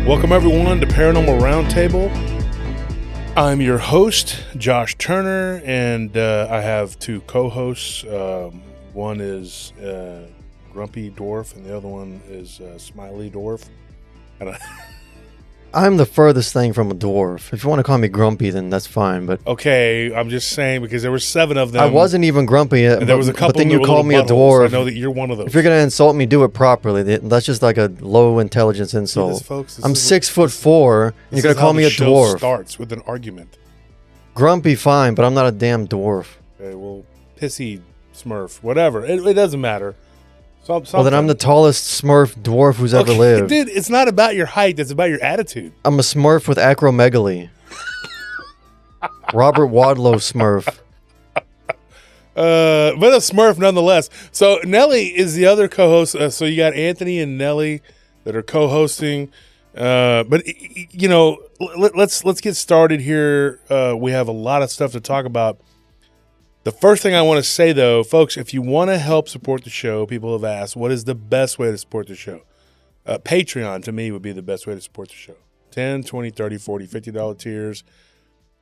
Welcome everyone to Paranormal Roundtable. I'm your host, Josh Turner, and I have two co-hosts. One is Grumpy Dwarf, and the other one is Smiley Dwarf. I'm the furthest thing from a dwarf. If you want to call me grumpy, then that's fine. But okay, I'm just saying because there were 7 of them. I wasn't even grumpy yet. And there was a couple. But then you called me a dwarf. I know that you're one of those. If you're gonna insult me, do it properly. That's just like a low intelligence insult. I'm 6'4", and you're gonna call me a dwarf. Starts with an argument. Grumpy, fine, but I'm not a damn dwarf. Okay, well, pissy Smurf, whatever. It doesn't matter. Well, then I'm the tallest Smurf dwarf who's ever lived. Dude, it's not about your height. It's about your attitude. I'm a Smurf with acromegaly. Robert Wadlow Smurf. But a Smurf nonetheless. So Nelly is the other co-host. So you got Anthony and Nelly that are co-hosting. But you know, let's get started here. We have a lot of stuff to talk about. The first thing I want to say, though, folks, if you want to help support the show, people have asked, what is the best way to support the show? Patreon, to me, would be the best way to support the show. $10, $20, $30, $40, $50 tiers,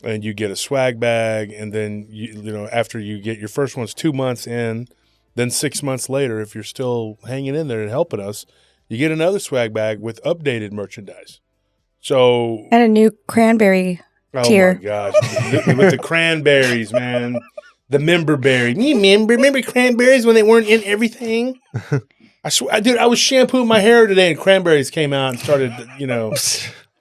and you get a swag bag, and then, you know, after you get your first one's 2 months in, then 6 months later, if you're still hanging in there and helping us, you get another swag bag with updated merchandise. So and a new cranberry tier. Oh, my gosh. With the cranberries, man. The member berry. Remember cranberries when they weren't in everything? I swear, dude, I was shampooing my hair today and cranberries came out and started, you know.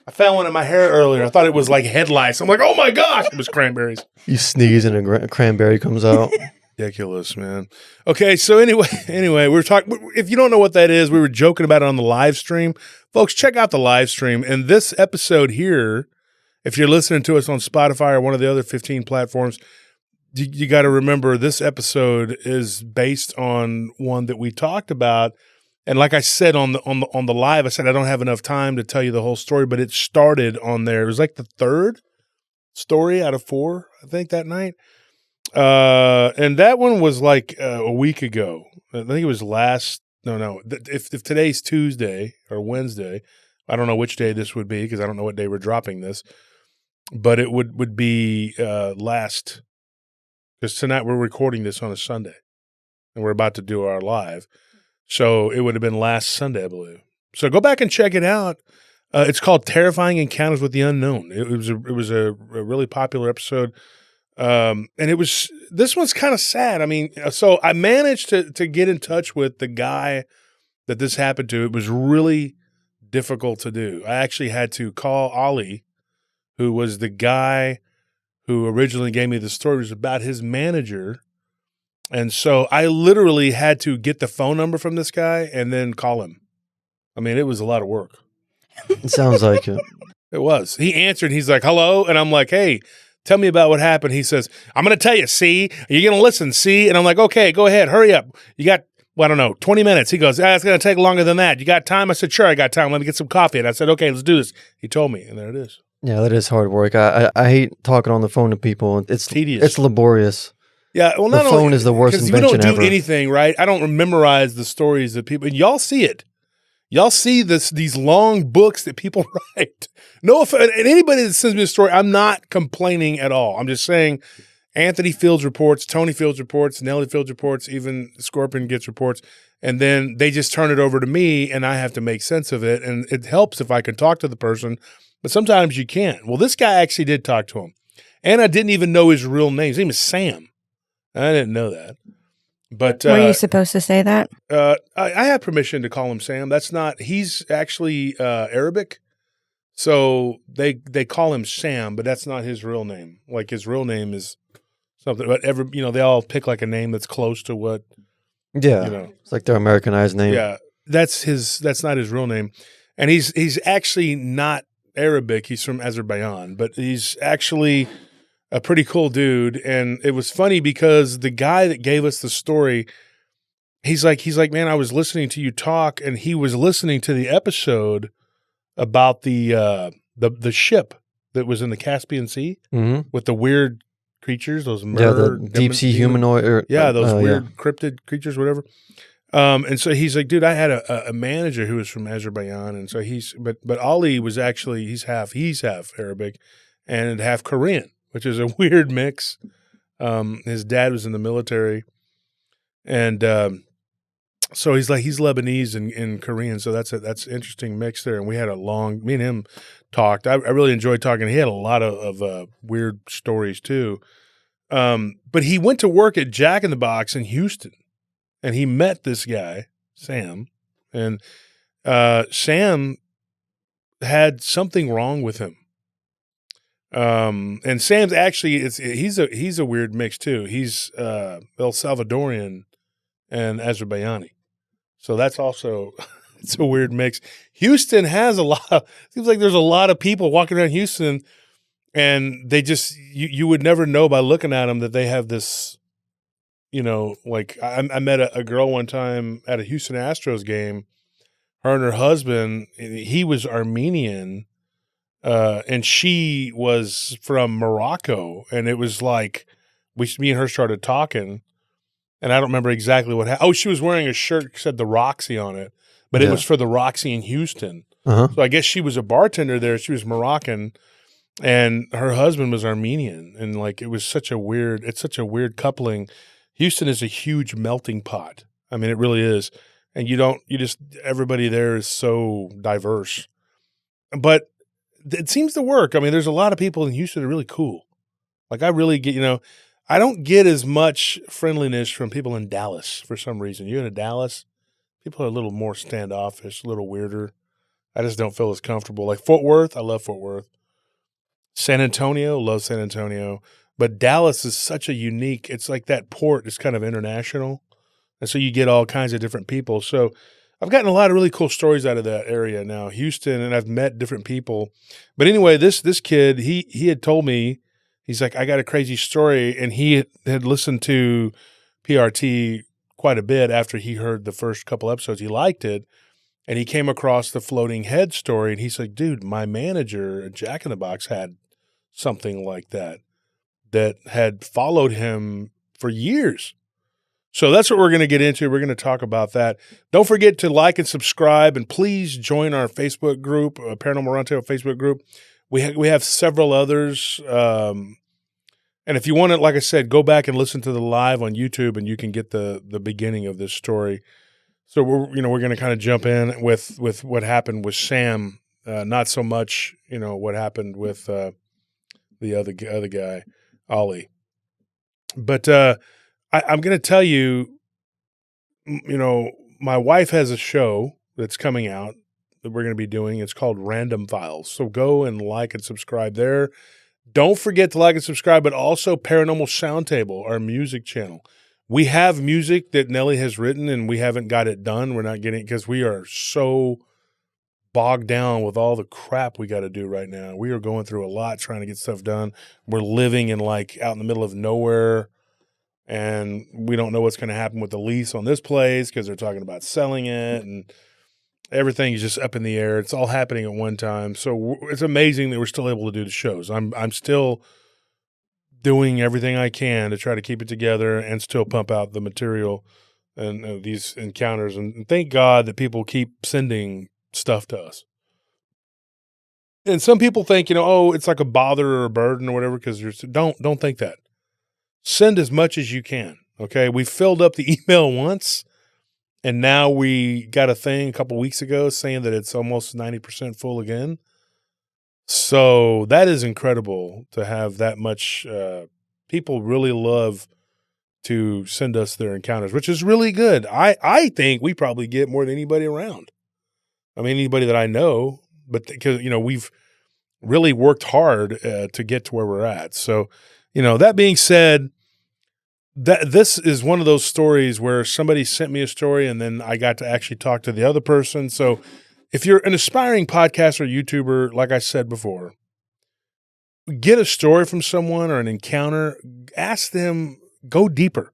I found one in my hair earlier. I thought it was like headlights. I'm like, oh my gosh, it was cranberries. You sneeze and a cranberry comes out. Ridiculous, man. Okay, so anyway, we're talking. If you don't know what that is, we were joking about it on the live stream. Folks, check out the live stream. And this episode here, if you're listening to us on Spotify or one of the other 15 platforms, you got to remember this episode is based on one that we talked about, and like I said on the live, I said I don't have enough time to tell you the whole story, but it started on there. It was like the 3rd story out of 4, I think, that night, and that one was like a week ago. I think it was If today's Tuesday or Wednesday, I don't know which day this would be because I don't know what day we're dropping this, but it would be last. Because tonight we're recording this on a Sunday, and we're about to do our live. So it would have been last Sunday, I believe. So go back and check it out. It's called Terrifying Encounters with the Unknown. It was a really popular episode. And this one's kind of sad. I mean, so I managed to get in touch with the guy that this happened to. It was really difficult to do. I actually had to call Ollie, who was the guy who originally gave me the story. It was about his manager. And so I literally had to get the phone number from this guy and then call him. I mean, it was a lot of work. It sounds like it. It was. He answered. He's like, hello. And I'm like, hey, tell me about what happened. He says, I'm going to tell you, see? Are you going to listen, see? And I'm like, okay, go ahead. Hurry up. You got, well, I don't know, 20 minutes. He goes, it's going to take longer than that. You got time? I said, sure, I got time. Let me get some coffee. And I said, okay, let's do this. He told me, and there it is. Yeah, that is hard work. I hate talking on the phone to people. It's tedious. It's laborious. Yeah, well, not the phone is the worst invention ever. Because we don't do anything, right? I don't memorize the stories that people. And y'all see it. Y'all see these long books that people write. No offense, and anybody that sends me a story, I'm not complaining at all. I'm just saying, Anthony Fields reports, Tony Fields reports, Nelly Fields reports, even Scorpion gets reports, and then they just turn it over to me, and I have to make sense of it. And it helps if I can talk to the person. But sometimes you can't. Well, this guy actually did talk to him. And I didn't even know his real name. His name is Sam. I didn't know that. But were you supposed to say that? I have permission to call him Sam. He's actually Arabic. So they call him Sam, but that's not his real name. Like his real name is something, but they all pick like a name that's close to what. Yeah. It's like their Americanized name. Yeah. That's not his real name. And he's actually not Arabic. He's from Azerbaijan, but he's actually a pretty cool dude. And it was funny because the guy that gave us the story, he's like, man, I was listening to you talk, and he was listening to the episode about the ship that was in the Caspian Sea with the weird creatures, those the deep sea humanoid, those weird cryptid creatures, whatever. And so he's like, dude, I had a manager who was from Azerbaijan, and so but Ali was actually he's half Arabic, and half Korean, which is a weird mix. His dad was in the military, and so he's Lebanese and Korean, so that's an interesting mix there. And we had me and him talked. I really enjoyed talking. He had a lot of weird stories too. But he went to work at Jack in the Box in Houston, and he met this guy, Sam, and Sam had something wrong with him. And Sam's actually he's a weird mix too. He's El Salvadorian and Azerbaijani. So that's also it's a weird mix. Houston has seems like there's a lot of people walking around Houston, and they just you would never know by looking at them that they have this, like I met a girl one time at a Houston Astros game. Her and her husband, he was Armenian, and she was from Morocco, and it was like me and her started talking. And I don't remember exactly what happened. Oh, she was wearing a shirt that said the Roxy on it, but it was for the Roxy in Houston. So I guess she was a bartender there. She was Moroccan, and her husband was Armenian. And like it's such a weird coupling. Houston is a huge melting pot. I mean, it really is. And everybody there is so diverse. But it seems to work. I mean, there's a lot of people in Houston that are really cool. Like I really get, I don't get as much friendliness from people in Dallas for some reason. You go to Dallas, people are a little more standoffish, a little weirder. I just don't feel as comfortable. Like Fort Worth, I love Fort Worth. San Antonio, love San Antonio. But Dallas is such a unique, it's like that port is kind of international. And so you get all kinds of different people. So I've gotten a lot of really cool stories out of that area now, Houston, and I've met different people. But anyway, this kid, he had told me, he's like, I got a crazy story, and he had listened to PRT quite a bit after he heard the first couple episodes. He liked it, and he came across the floating head story, and he's like, dude, my manager at Jack in the Box had something like that had followed him for years. So that's what we're going to get into. We're going to talk about that. Don't forget to like and subscribe, and please join our Facebook group, Paranormal Roundtable Facebook group. We have several others, and if you want to, like I said, go back and listen to the live on YouTube, and you can get the beginning of this story. So we're going to kind of jump in with what happened with Sam, not so much what happened with the other guy, Ollie. But I'm going to tell you, my wife has a show that's coming out that we're going to be doing. It's called Random Files. So go and like and subscribe there. Don't forget to like and subscribe, but also Paranormal Soundtable, our music channel. We have music that Nellie has written, and we haven't got it done. We're not getting it because we are so bogged down with all the crap we got to do right now. We are going through a lot trying to get stuff done. We're living in out in the middle of nowhere, and we don't know what's going to happen with the lease on this place because they're talking about selling it, and everything is just up in the air. It's all happening at one time. So it's amazing that we're still able to do the shows. I'm still doing everything I can to try to keep it together and still pump out the material and these encounters. And thank God that people keep sending stuff to us. And some people think, it's like a bother or a burden or whatever, because don't think that. Send as much as you can. Okay. We filled up the email once, and now we got a thing a couple weeks ago saying that it's almost 90% full again. So that is incredible to have that much. People really love to send us their encounters, which is really good. I think we probably get more than anybody around. I mean, anybody that I know, but because, we've really worked hard to get to where we're at. So, that being said, this is one of those stories where somebody sent me a story and then I got to actually talk to the other person. So if you're an aspiring podcaster or YouTuber, like I said before, get a story from someone or an encounter, ask them, go deeper.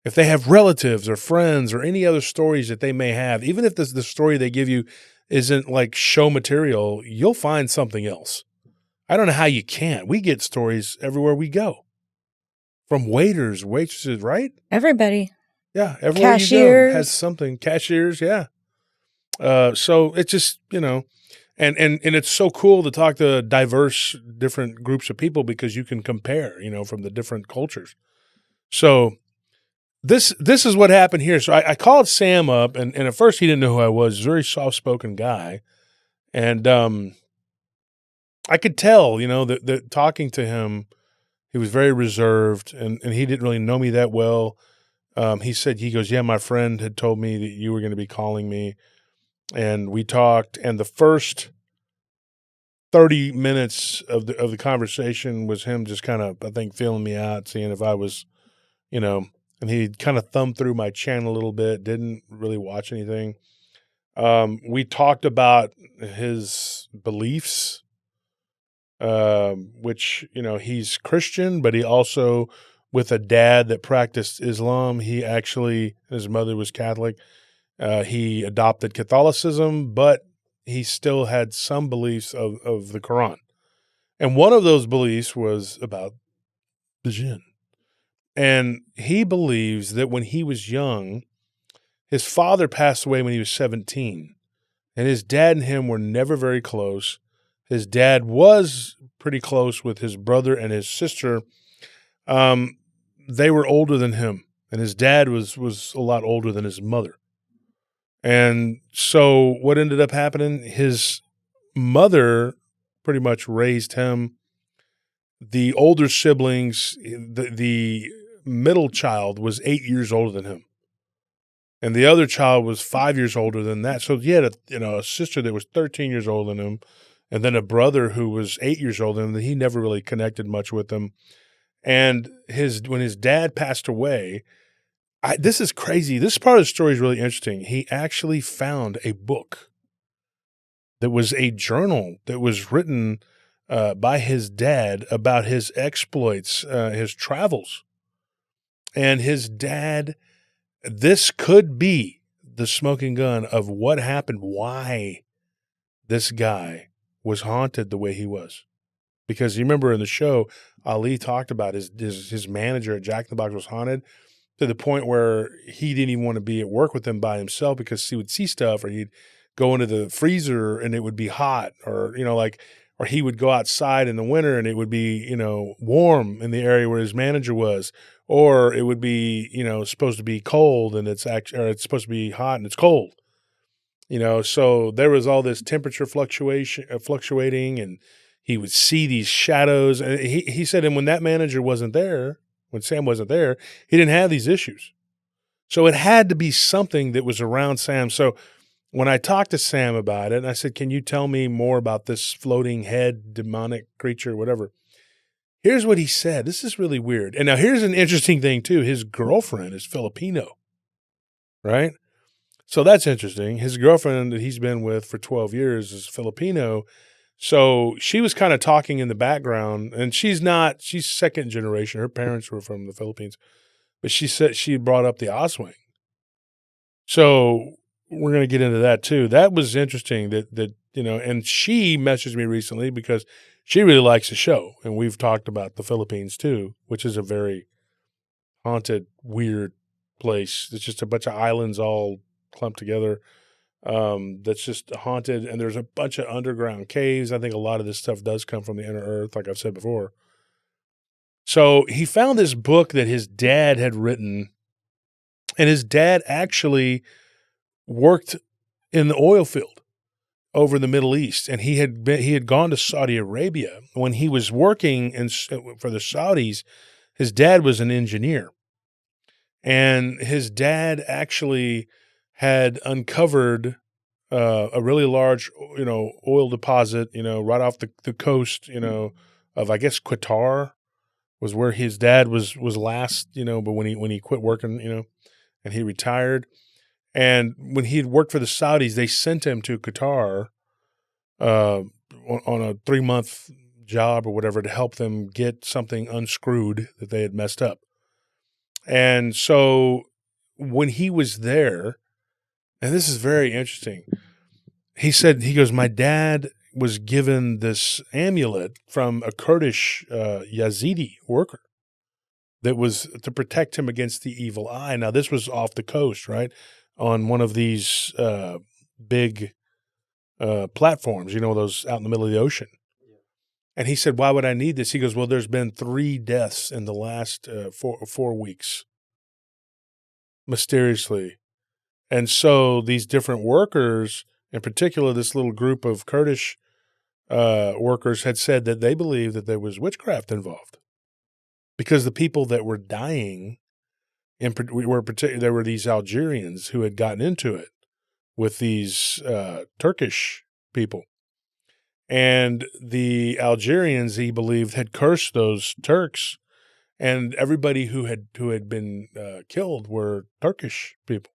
If they have relatives or friends or any other stories that they may have, even if the story they give you isn't like show material, you'll find something else. I don't know how you can't. We get stories everywhere we go. From waiters, waitresses, right? Everybody. Yeah, everywhere you go has something. Cashiers, yeah. So it's just, and it's so cool to talk to diverse, different groups of people because you can compare, from the different cultures. So this is what happened here. So I called Sam up, and at first he didn't know who I was. He's a very soft-spoken guy. And I could tell, that talking to him, he was very reserved, and he didn't really know me that well. He goes, yeah, my friend had told me that you were going to be calling me. And we talked, and the first 30 minutes of the conversation was him just kind of, I think, feeling me out, seeing if I was, and he kind of thumbed through my channel a little bit, didn't really watch anything. We talked about his beliefs, which, he's Christian, but he also, with a dad that practiced Islam, his mother was Catholic. He adopted Catholicism, but he still had some beliefs of the Quran. And one of those beliefs was about the jinn. And he believes that when he was young, his father passed away when he was 17. And his dad and him were never very close. His dad was pretty close with his brother and his sister. They were older than him. And his dad was a lot older than his mother. And so what ended up happening, his mother pretty much raised him. The older siblings, the middle child was 8 years older than him. And the other child was 5 years older than that. So he had a sister that was 13 years older than him, and then a brother who was 8 years older than him. He never really connected much with him. And when his dad passed away, this is crazy. This part of the story is really interesting. He actually found a book that was a journal that was written by his dad about his exploits, his travels. And his dad, this could be the smoking gun of what happened, why this guy was haunted the way he was. Because you remember in the show, Ali talked about his manager at Jack in the Box was haunted to the point where he didn't even want to be at work with him by himself because he would see stuff, or he'd go into the freezer and it would be hot, or, or he would go outside in the winter and it would be, warm in the area where his manager was, or it would be, supposed to be cold and it's supposed to be hot and it's cold, so there was all this temperature fluctuating, and he would see these shadows. And he said, and when that manager wasn't there, when Sam wasn't there, he didn't have these issues. So it had to be something that was around Sam. So when I talked to Sam about it, and I said, can you tell me more about this floating head, demonic creature, whatever? Here's what he said. This is really weird. And now here's an interesting thing too. His girlfriend is Filipino, right? So that's interesting. His girlfriend that he's been with for 12 years is Filipino. So she was kind of talking in the background, and she's second generation. Her parents were from the Philippines, but she said she brought up the Oswing. So we're going to get into that too. That was interesting that, and she messaged me recently because she really likes the show. And we've talked about the Philippines too, which is a very haunted, weird place. It's just a bunch of islands all clumped together. That's just haunted, and there's a bunch of underground caves. I think a lot of this stuff does come from the inner earth, like I've said before. So he found this book that his dad had written, and his dad actually worked in the oil field over in the Middle East, and he had gone to Saudi Arabia. When he was working for the Saudis, his dad was an engineer, and his dad actually had uncovered a really large, oil deposit, right off the coast, of, I guess, Qatar was where his dad was last, but when he quit working, and he retired. And when he had worked for the Saudis, they sent him to Qatar on a 3-month job or whatever to help them get something unscrewed that they had messed up. And so when he was there, and this is very interesting, he goes, my dad was given this amulet from a Kurdish Yazidi worker. that was to protect him against the evil eye. Now, this was off the coast, right? On one of these big platforms, those out in the middle of the ocean. And he said, why would I need this? He goes, well, there's been 3 deaths in the last 4 weeks, mysteriously. And so these different workers, in particular, this little group of Kurdish workers had said that they believed that there was witchcraft involved because the people that were dying, there were these Algerians who had gotten into it with these Turkish people. And the Algerians, he believed, had cursed those Turks, and everybody who had been killed were Turkish people.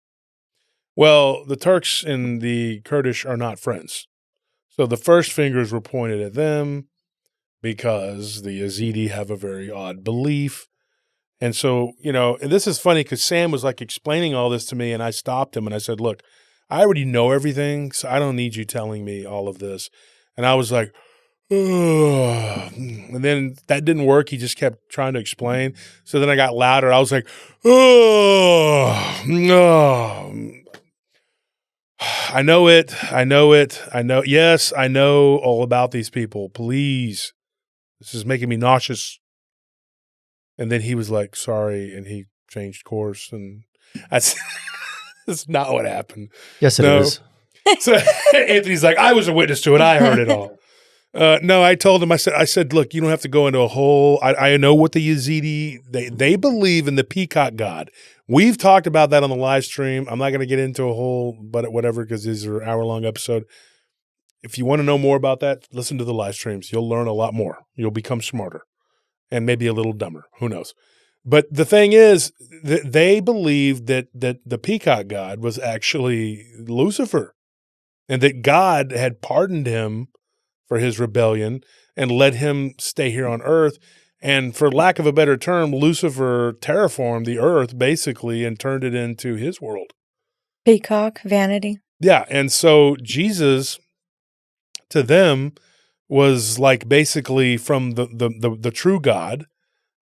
Well, the Turks and the Kurdish are not friends. So the first fingers were pointed at them because the Yazidi have a very odd belief. And so, and this is funny because Sam was like explaining all this to me, and I stopped him and I said, look, I already know everything, so I don't need you telling me all of this. And I was like, ugh. And then that didn't work. He just kept trying to explain. So then I got louder. I was like, oh, no. I know it. Yes, I know all about these people. Please. This is making me nauseous. And then he was like, sorry. And he changed course. And that's not what happened. Yes, it is. So Anthony's like, I was a witness to it. I heard it all. No, I told him, I said, look, you don't have to go into a whole, I know what the Yazidi, they believe in the peacock god. We've talked about that on the live stream. I'm not going to get into a whole, but whatever, because these are hour-long episode. If you want to know more about that, listen to the live streams. You'll learn a lot more. You'll become smarter and maybe a little dumber. Who knows? But the thing is, they believed that the peacock god was actually Lucifer, and that God had pardoned him for his rebellion and let him stay here on earth. And for lack of a better term, Lucifer terraformed the earth basically and turned it into his world. Peacock, vanity. Yeah. And so Jesus to them was like basically from the true God.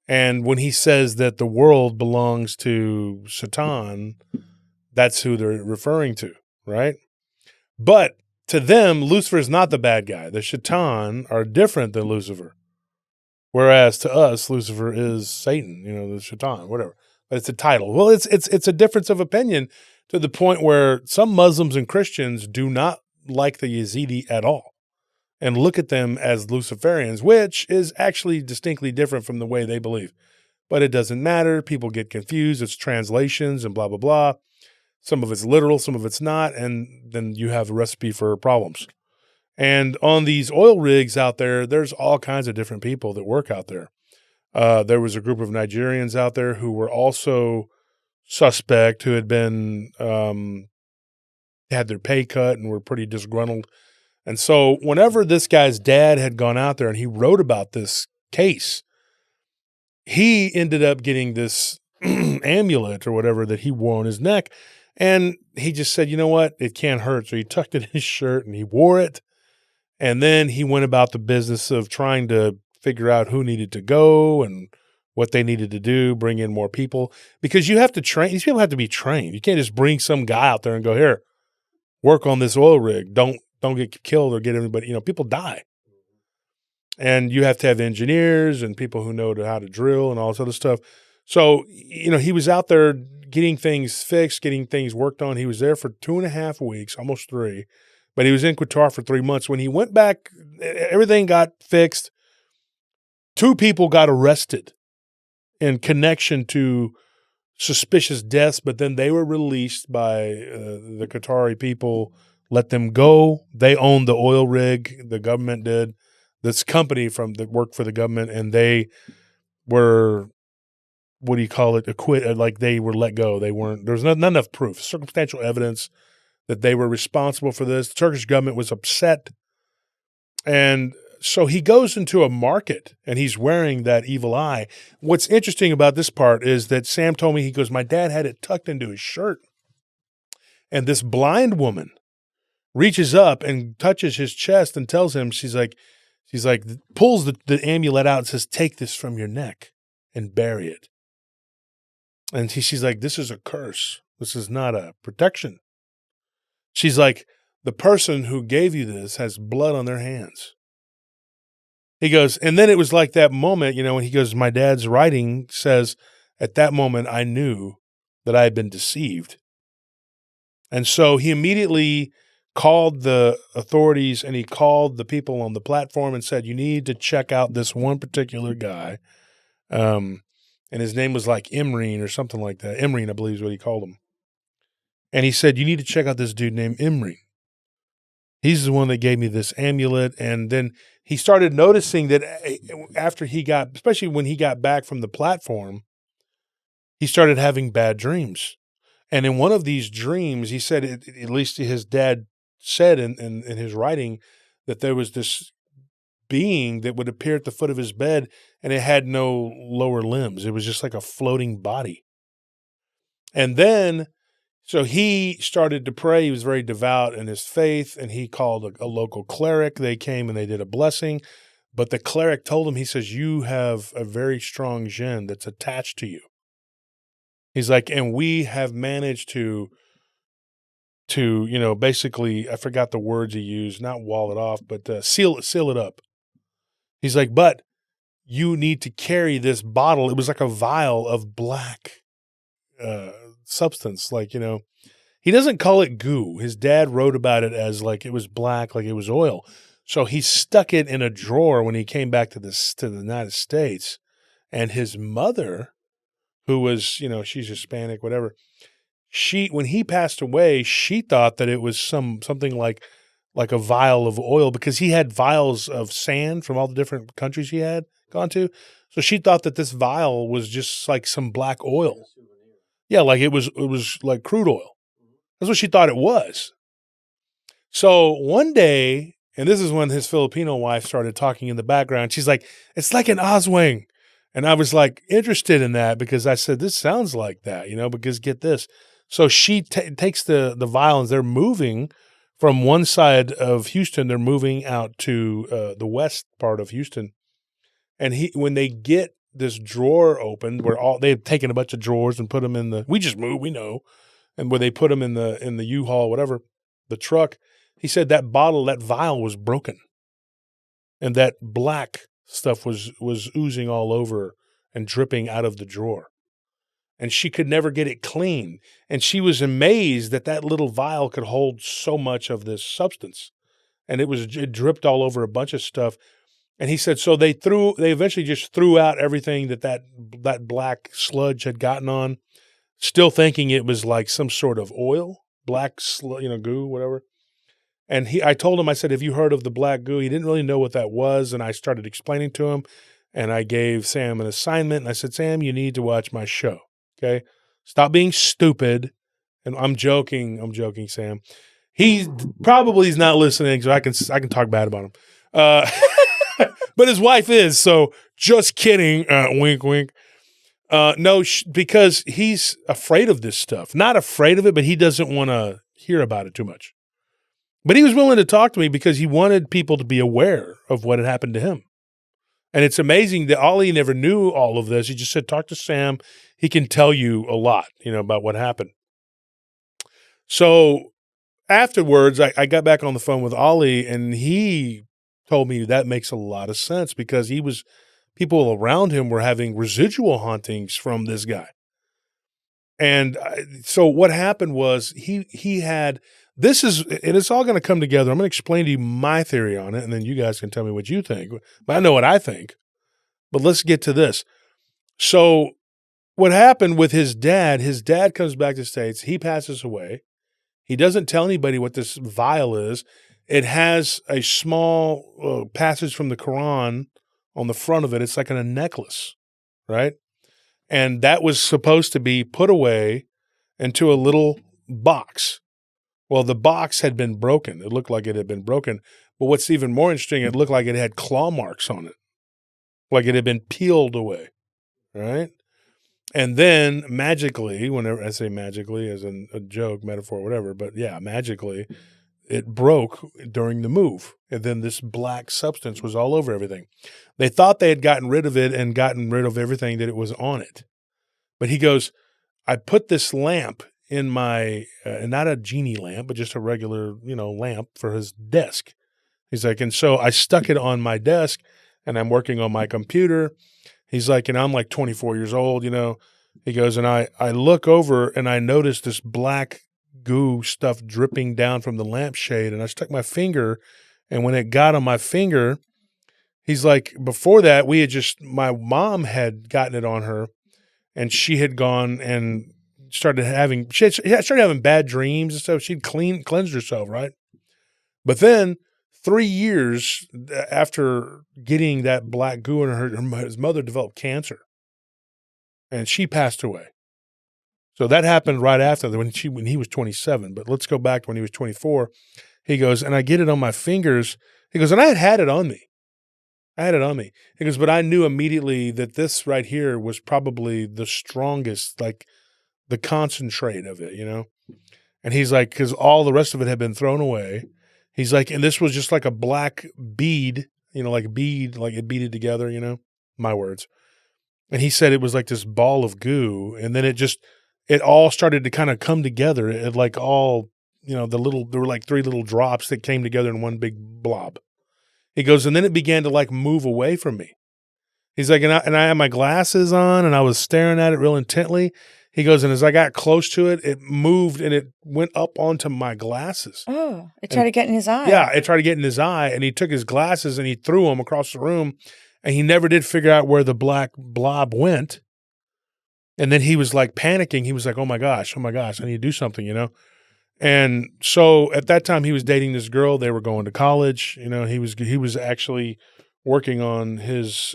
And when he says that the world belongs to Satan, that's who they're referring to, right? But to them, Lucifer is not the bad guy. The Shaitan are different than Lucifer. Whereas to us, Lucifer is Satan, the Shaitan, whatever. But it's a title. Well, it's a difference of opinion to the point where some Muslims and Christians do not like the Yazidi at all and look at them as Luciferians, which is actually distinctly different from the way they believe. But it doesn't matter. People get confused. It's translations and blah, blah, blah. Some of it's literal, some of it's not, and then you have a recipe for problems. And on these oil rigs out there, there's all kinds of different people that work out there. There was a group of Nigerians out there who were also suspect, who had been had their pay cut and were pretty disgruntled. And so whenever this guy's dad had gone out there and he wrote about this case, he ended up getting this amulet or whatever that he wore on his neck. And he just said, you know what? It can't hurt. So he tucked it in his shirt and he wore it. And then he went about the business of trying to figure out who needed to go and what they needed to do, bring in more people. Because you have to train. These people have to be trained. You can't just bring some guy out there and go, here, work on this oil rig. Don't get killed or get everybody. People die. And you have to have engineers and people who know how to drill and all this other stuff. So, he was out there getting things fixed, getting things worked on. He was there for 2.5 weeks, almost 3. But he was in Qatar for 3 months. When he went back, everything got fixed. 2 people got arrested in connection to suspicious deaths, but then they were released by the Qatari people, let them go. They owned the oil rig, the government did. This company that worked for the government, and they were, acquitted, like they were let go. There was not enough proof, circumstantial evidence that they were responsible for this. The Turkish government was upset. And so he goes into a market and he's wearing that evil eye. What's interesting about this part is that Sam told me, he goes, my dad had it tucked into his shirt. And this blind woman reaches up and touches his chest and tells him, she's like, pulls the amulet out and says, take this from your neck and bury it. And she's like, this is a curse. This is not a protection. She's like, the person who gave you this has blood on their hands. He goes, and then it was like that moment, when he goes, my dad's writing says, at that moment, I knew that I had been deceived. And so he immediately called the authorities and he called the people on the platform and said, you need to check out this one particular guy. And his name was like Imreen or something like that. Imreen, I believe is what he called him. And he said, you need to check out this dude named Imreen. He's the one that gave me this amulet. And then he started noticing that after especially when he got back from the platform, he started having bad dreams. And in one of these dreams, he said, at least his dad said in his writing, that there was this being that would appear at the foot of his bed and it had no lower limbs. It was just like a floating body. And then, so he started to pray. He was very devout in his faith and he called a local cleric. They came and they did a blessing. But the cleric told him, he says, you have a very strong jinn that's attached to you. He's like, and we have managed to basically, I forgot the words he used, not wall it off, but seal it up. He's like, but you need to carry this bottle. It was like a vial of black substance. Like, he doesn't call it goo. His dad wrote about it as like it was black, like it was oil. So he stuck it in a drawer when he came back to the United States. And his mother, who was, she's Hispanic, whatever. When he passed away, she thought that it was something like a vial of oil because he had vials of sand from all the different countries he had gone to. So she thought that this vial was just like some black oil. Yeah, like it was like crude oil. That's what she thought it was. So one day, and this is when his Filipino wife started talking in the background, she's like, it's like an Oswing. And I was like interested in that because I said, this sounds like that, because get this. So she takes the vial and they're moving from one side of Houston. They're moving out to the west part of Houston. And when they get this drawer opened, where they've taken a bunch of drawers and put them we just moved, we know. And where they put them in the U-Haul, whatever, the truck, he said that vial was broken. And that black stuff was oozing all over and dripping out of the drawer. And she could never get it clean. And she was amazed that little vial could hold so much of this substance. And it dripped all over a bunch of stuff. And he said, so they eventually just threw out everything that black sludge had gotten on, still thinking it was like some sort of oil, black goo, whatever. And I told him, I said, have you heard of the black goo? He didn't really know what that was. And I started explaining to him. And I gave Sam an assignment. And I said, Sam, you need to watch my show. Okay? Stop being stupid. And I'm joking, Sam. He probably is not listening, so I can talk bad about him. But his wife is, so just kidding. Wink, wink. No, because he's afraid of this stuff. Not afraid of it, but he doesn't want to hear about it too much. But he was willing to talk to me because he wanted people to be aware of what had happened to him. And it's amazing that Ollie never knew all of this. He just said, talk to Sam. He can tell you a lot, about what happened. So afterwards, I got back on the phone with Ollie, and he told me that makes a lot of sense because people around him were having residual hauntings from this guy. And so what happened was he had, and it's all going to come together. I'm going to explain to you my theory on it, and then you guys can tell me what you think. But I know what I think. But let's get to this. So what happened with his dad comes back to the States. He passes away. He doesn't tell anybody what this vial is. It has a small passage from the Quran on the front of it. It's like in a necklace, right? And that was supposed to be put away into a little box. Well, the box had been broken. It looked like it had been broken. But what's even more interesting, it looked like it had claw marks on it, like it had been peeled away, right? And then magically, whenever I say magically as in a joke, metaphor, whatever, but yeah, magically, it broke during the move. And then this black substance was all over everything. They thought they had gotten rid of it and gotten rid of everything that it was on it. But he goes, I put this lamp in my, not a genie lamp, but just a regular, lamp for his desk. He's like, and so I stuck it on my desk and I'm working on my computer. He's like, and I'm like 24 years old, He goes, and I look over and I notice this black goo stuff dripping down from the lampshade. And I stuck my finger, and when it got on my finger, he's like, before that, my mom had gotten it on her, and she had gone and started having bad dreams and stuff. She'd cleansed herself, right? But then 3 years after getting that black goo in her, his mother developed cancer, and she passed away. So that happened right after when he was 27. But let's go back to when he was 24. He goes, and I get it on my fingers. He goes, and I had it on me. He goes, but I knew immediately that this right here was probably the strongest, like the concentrate of it, And he's like, because all the rest of it had been thrown away. He's like, and this was just like a black bead, like a bead, like it beaded together, my words. And he said it was like this ball of goo. And then it all started to kind of come together. It like all, there were like 3 little drops that came together in one big blob. He goes, and then it began to like move away from me. He's like, and I had my glasses on and I was staring at it real intently. He goes, and as I got close to it, it moved and it went up onto my glasses. Oh, it tried to get in his eye. Yeah, it tried to get in his eye, and he took his glasses and he threw them across the room, and he never did figure out where the black blob went. And then he was like panicking. He was like, oh my gosh, I need to do something, And so at that time he was dating this girl. They were going to college. He was actually working on his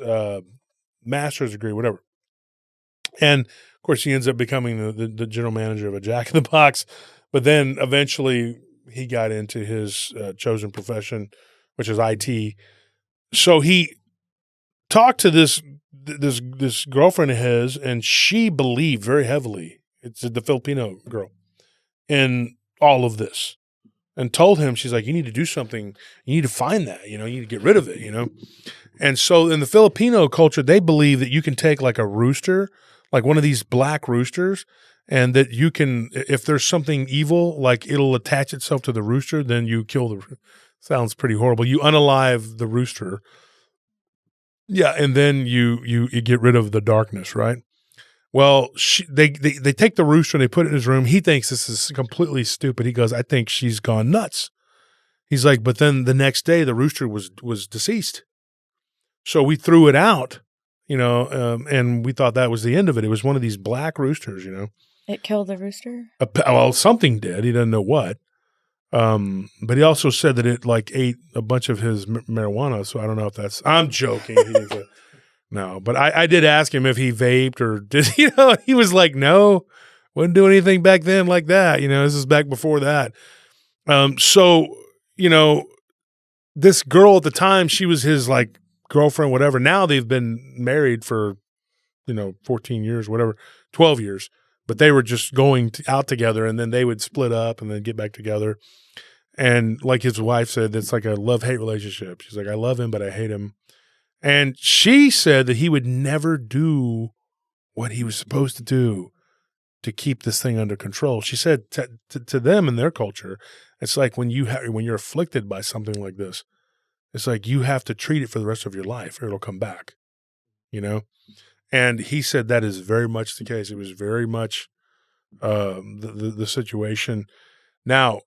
master's degree, whatever. And of course he ends up becoming the general manager of a Jack in the Box. But then eventually he got into his chosen profession, which is IT. So he talked to this girlfriend of his, and she believed very heavily, it's the Filipino girl, in all of this, and told him, she's like, you need to do something. You need to find that, you need to get rid of it, And so in the Filipino culture, they believe that you can take like a rooster, like one of these black roosters, and that you can, if there's something evil, like it'll attach itself to the rooster, then you kill sounds pretty horrible. You unalive the rooster. Yeah. And then you get rid of the darkness, right? Well, they take the rooster and they put it in his room. He thinks this is completely stupid. He goes, I think she's gone nuts. He's like, but then the next day the rooster was deceased. So we threw it out, and we thought that was the end of it. It was one of these black roosters, It killed the rooster? Well, something did. He doesn't know what. But he also said that it like ate a bunch of his marijuana. So I don't know if I'm joking. No, but I did ask him if he vaped or did, he was like, no, wouldn't do anything back then like that. This is back before that. So, this girl at the time, she was his like girlfriend, whatever. Now they've been married for, 14 years, whatever, 12 years, but they were just going out together, and then they would split up and then get back together. And like his wife said, it's like a love-hate relationship. She's like, I love him, but I hate him. And she said that he would never do what he was supposed to do to keep this thing under control. She said to them in their culture, it's like when you're afflicted by something like this, it's like you have to treat it for the rest of your life or it'll come back, And he said that is very much the case. It was very much the situation. Now,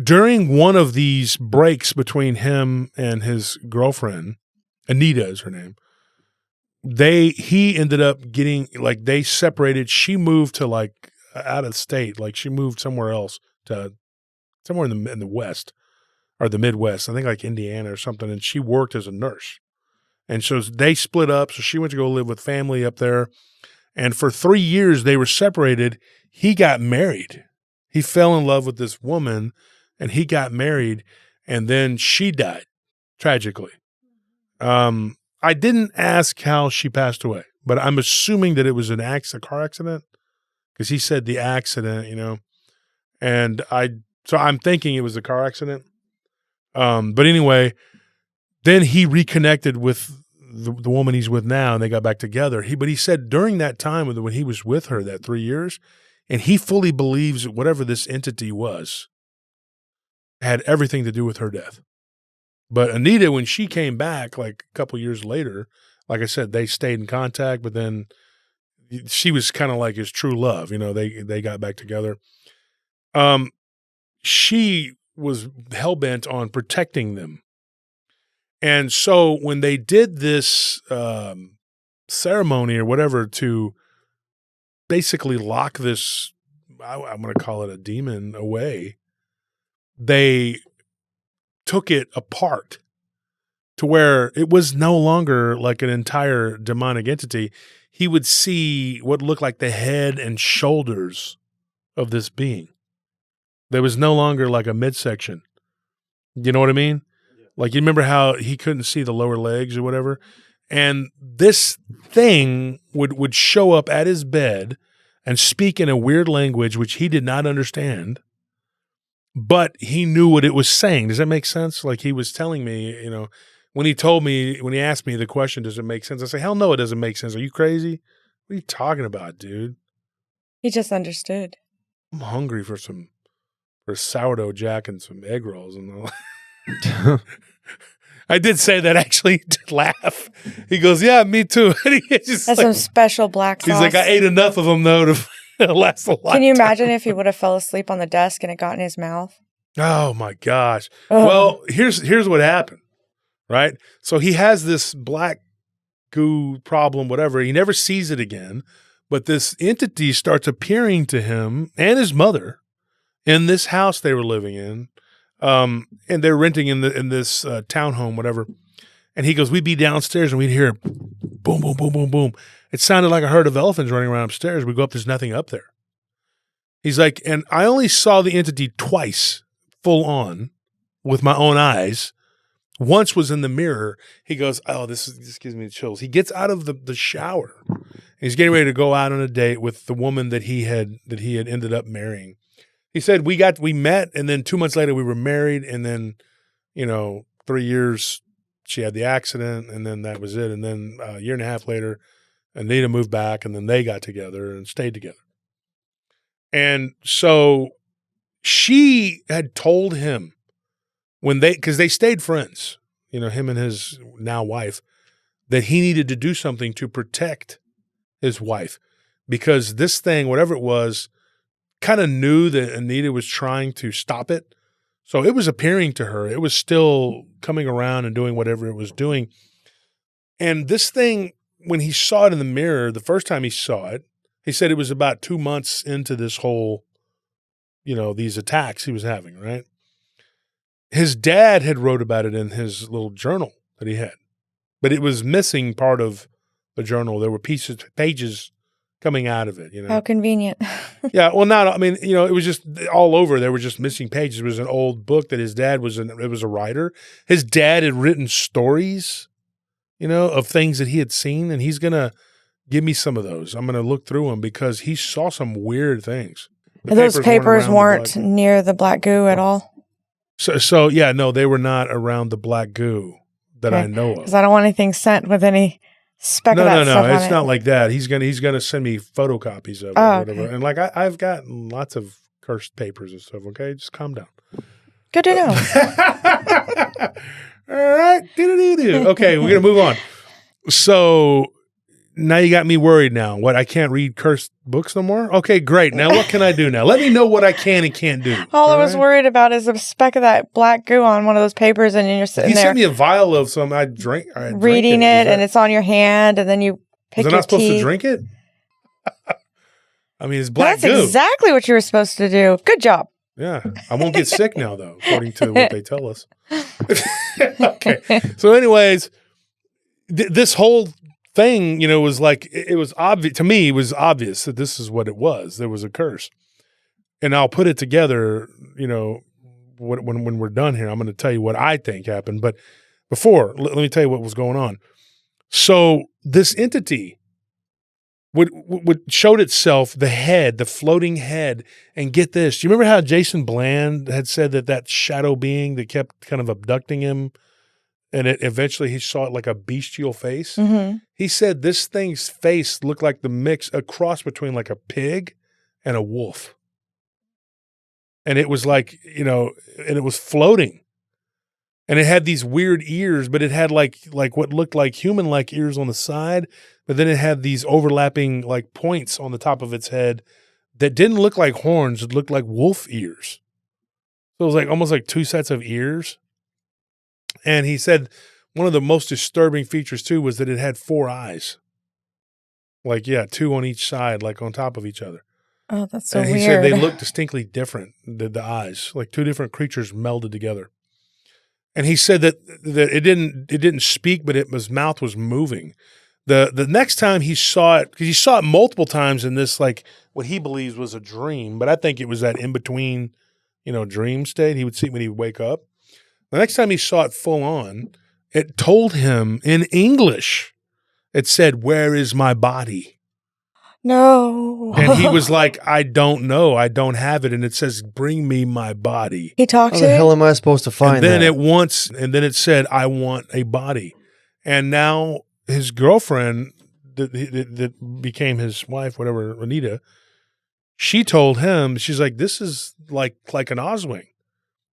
during one of these breaks between him and his girlfriend, Anita is her name, he ended up getting, like, they separated. She moved to like out of state, like she moved somewhere else, to somewhere in the West or the Midwest, I think like Indiana or something, and she worked as a nurse. And so they split up. So she went to go live with family up there. And for 3 years they were separated. He got married. He fell in love with this woman and he got married, and then she died tragically. I didn't ask how she passed away, but I'm assuming that it was a car accident, because he said the accident, and so I'm thinking it was a car accident. But anyway, then he reconnected with the woman he's with now, and they got back together. But he said during that time when he was with her, that 3 years, and he fully believes that whatever this entity was had everything to do with her death. But Anita, when she came back, like a couple years later, like I said, they stayed in contact, but then she was kind of like his true love. You know, they got back together. She was hell-bent on protecting them. And so when they did this ceremony or whatever to basically lock this, I'm going to call it a demon, away, they took it apart to where it was no longer like an entire demonic entity. He would see what looked like the head and shoulders of this being. There was no longer like a midsection. You know what I mean? Yeah. Like, you remember how he couldn't see the lower legs or whatever? And this thing would show up at his bed and speak in a weird language, which he did not understand, but he knew what it was saying. Does that make sense? Like, he was telling me, you know, when he asked me the question, does it make sense? I say, hell no, it doesn't make sense. Are you crazy? What are you talking about, dude? He just understood. I'm hungry for sourdough jack and some egg rolls and all. I did say that actually to laugh. He goes, yeah, me too. And That's like, some special black sauce. He's like, I ate enough of them though to last a lifetime. Can you imagine if he would have fell asleep on the desk and it got in his mouth? Oh my gosh. Well, here's what happened, right? So he has this black goo problem, whatever. He never sees it again, but this entity starts appearing to him and his mother in this house they were living in, and they're renting in this townhome, whatever. And he goes, we'd be downstairs and we'd hear boom, boom, boom, boom, boom. It sounded like a herd of elephants running around upstairs. We go up, there's nothing up there. He's like, and I only saw the entity twice, full on, with my own eyes. Once was in the mirror. He goes, oh, this gives me chills. He gets out of the shower. He's getting ready to go out on a date with the woman that he had ended up marrying. He said, we met, and then 2 months later we were married, and then, 3 years she had the accident, and then that was it. And then a year and a half later, Anita moved back, and then they got together and stayed together. And so she had told him because they stayed friends, him and his now wife, that he needed to do something to protect his wife, because this thing, whatever it was, kind of knew that Anita was trying to stop it. So it was appearing to her. It was still coming around and doing whatever it was doing. And this thing, when he saw it in the mirror, the first time he saw it, he said it was about 2 months into this whole, these attacks he was having, right? His dad had wrote about it in his little journal that he had, but it was missing part of the journal. There were pages coming out of it, How convenient. Yeah, well, it was just all over. There were just missing pages. It was an old book that his dad was a writer. His dad had written stories, of things that he had seen, and he's going to give me some of those. I'm going to look through them because he saw some weird things. Those papers weren't near the black goo at all? So yeah, no, they were not around the black goo that I know of. Because I don't want anything sent with any speck of that stuff on it. No, it's not like that. He's gonna send me photocopies of it or whatever. Okay. And like I've gotten lots of cursed papers and stuff. Okay, just calm down. Good to know. All right, okay, we're gonna move on. So now you got me worried. Now, what? I can't read cursed books no more. Okay, great. Now what can I do now? Let me know what I can and can't do. All I was worried about is a speck of that black goo on one of those papers, and you're sitting there. He sent me a vial of some. I drank. Reading it, and it's on your hand, and then you pick your teeth. Was I not supposed to drink it? I mean, it's black goo. That's exactly what you were supposed to do. Good job. Yeah, I won't get sick now, though, according to what they tell us. Okay. So, anyways, this whole thing, was like, it was obvious to me. It was obvious that this is what it was. There was a curse, and I'll put it together. When we're done here, I'm going to tell you what I think happened. But before, let me tell you what was going on. So this entity would showed itself, the head, the floating head, and get this. Do you remember how Jason Bland had said that shadow being that kept kind of abducting him and eventually he saw it like a bestial face. Mm-hmm. He said this thing's face looked like a cross between like a pig and a wolf. And it was like, and it was floating. And it had these weird ears, but it had like what looked like human-like ears on the side, but then it had these overlapping like points on the top of its head that didn't look like horns. It looked like wolf ears. So it was like almost like two sets of ears. And he said one of the most disturbing features too was that it had 4 eyes. Like, 2 on each side, like on top of each other. Oh, that's so weird. And he said they looked distinctly different, the eyes, like 2 different creatures melded together. And he said that it didn't speak, but his mouth was moving. The next time he saw it, because he saw it multiple times in this, like what he believes was a dream, but I think it was that in between, dream state he would see when he would wake up. The next time he saw it full on, it told him in English, it said, "Where is my body?" No. And he was like, "I don't know. I don't have it." And it says, "Bring me my body." He talked How to the it? hell am I supposed to find and then that? And then it said, "I want a body." And now his girlfriend that became his wife, whatever, Anita, she told him, she's like, "This is like an Oswing.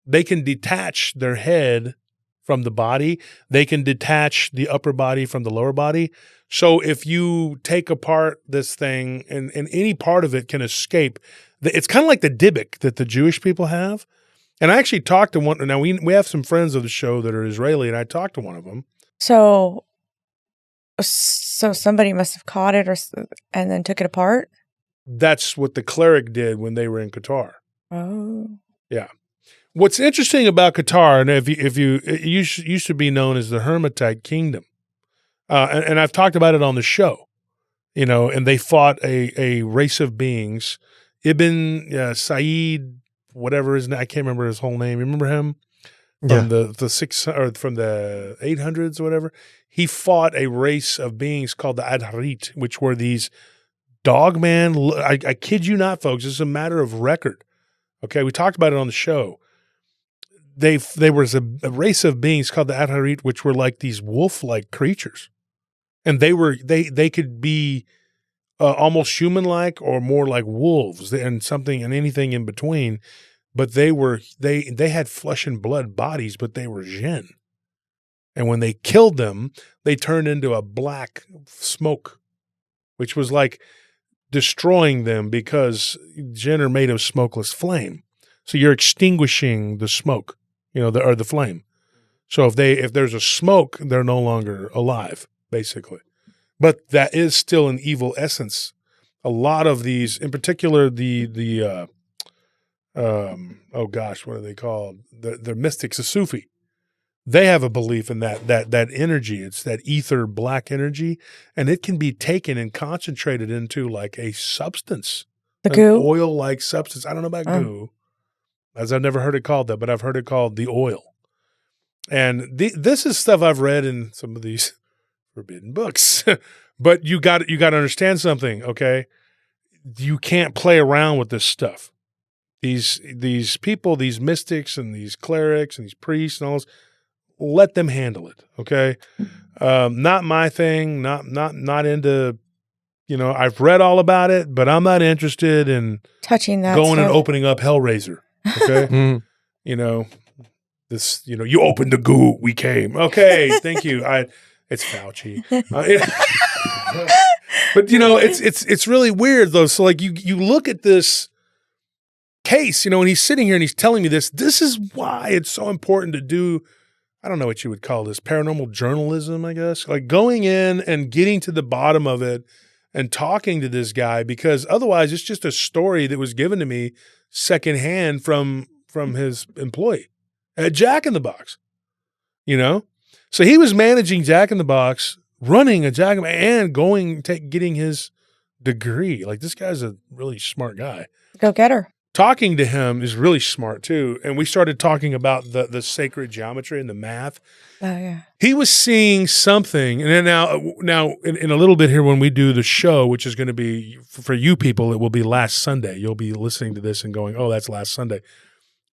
They can detach their head from the body. They can detach the upper body from the lower body. So if you take apart this thing and any part of it can escape, it's kind of like the Dybbuk that the Jewish people have." And I actually talked to one. Now we have some friends of the show that are Israeli, and I talked to one of them. So somebody must have caught it and then took it apart? That's what the cleric did when they were in Qatar. Oh. Yeah. What's interesting about Qatar, and it used to be known as the Hermitite Kingdom, and I've talked about it on the show, and they fought a race of beings, Ibn Said, whatever his name, I can't remember his whole name. You remember him from from the 800s or whatever? He fought a race of beings called the Adharit, which were these dogman. I kid you not, folks. This is a matter of record. Okay, we talked about it on the show. They was a race of beings called the Adharit, which were like these wolf-like creatures, and they could be almost human-like or more like wolves and anything in between. But they had flesh and blood bodies, but they were jinn. And when they killed them, they turned into a black smoke, which was like destroying them because jinn are made of smokeless flame. So you're extinguishing the smoke, or the flame. So if there's a smoke, they're no longer alive, basically. But that is still an evil essence. A lot of these, in particular, oh gosh, what are they called? The mystics, the Sufi. They have a belief in that energy. It's that ether black energy, and it can be taken and concentrated into like a substance. The goo? Oil-like substance. I don't know about goo, as I've never heard it called that, but I've heard it called the oil. And this is stuff I've read in some of these forbidden books. But you got to understand something, you can't play around with this stuff. These people, these mystics and these clerics and these priests and all this, let them handle it, okay? Not my thing, not into, I've read all about it, but I'm not interested in touching that going stuff. and opening up Hellraiser, okay? This, you opened the goo, we came. Okay, thank you. It's Fauci. But it's really weird though. So like you look at this case, and he's sitting here and he's telling me this is why it's so important to do, I don't know what you would call this, paranormal journalism, I guess, like going in and getting to the bottom of it and talking to this guy, because otherwise it's just a story that was given to me secondhand from his employee at Jack in the Box, So he was managing Jack in the Box, running a Jack in the Box, and getting his degree. Like, this guy's a really smart guy. Go get her. Talking to him is really smart too. And we started talking about the sacred geometry and the math. Oh yeah. He was seeing something. And then now in a little bit here, when we do the show, which is going to be for you people, it will be last Sunday. You'll be listening to this and going, "Oh, that's last Sunday."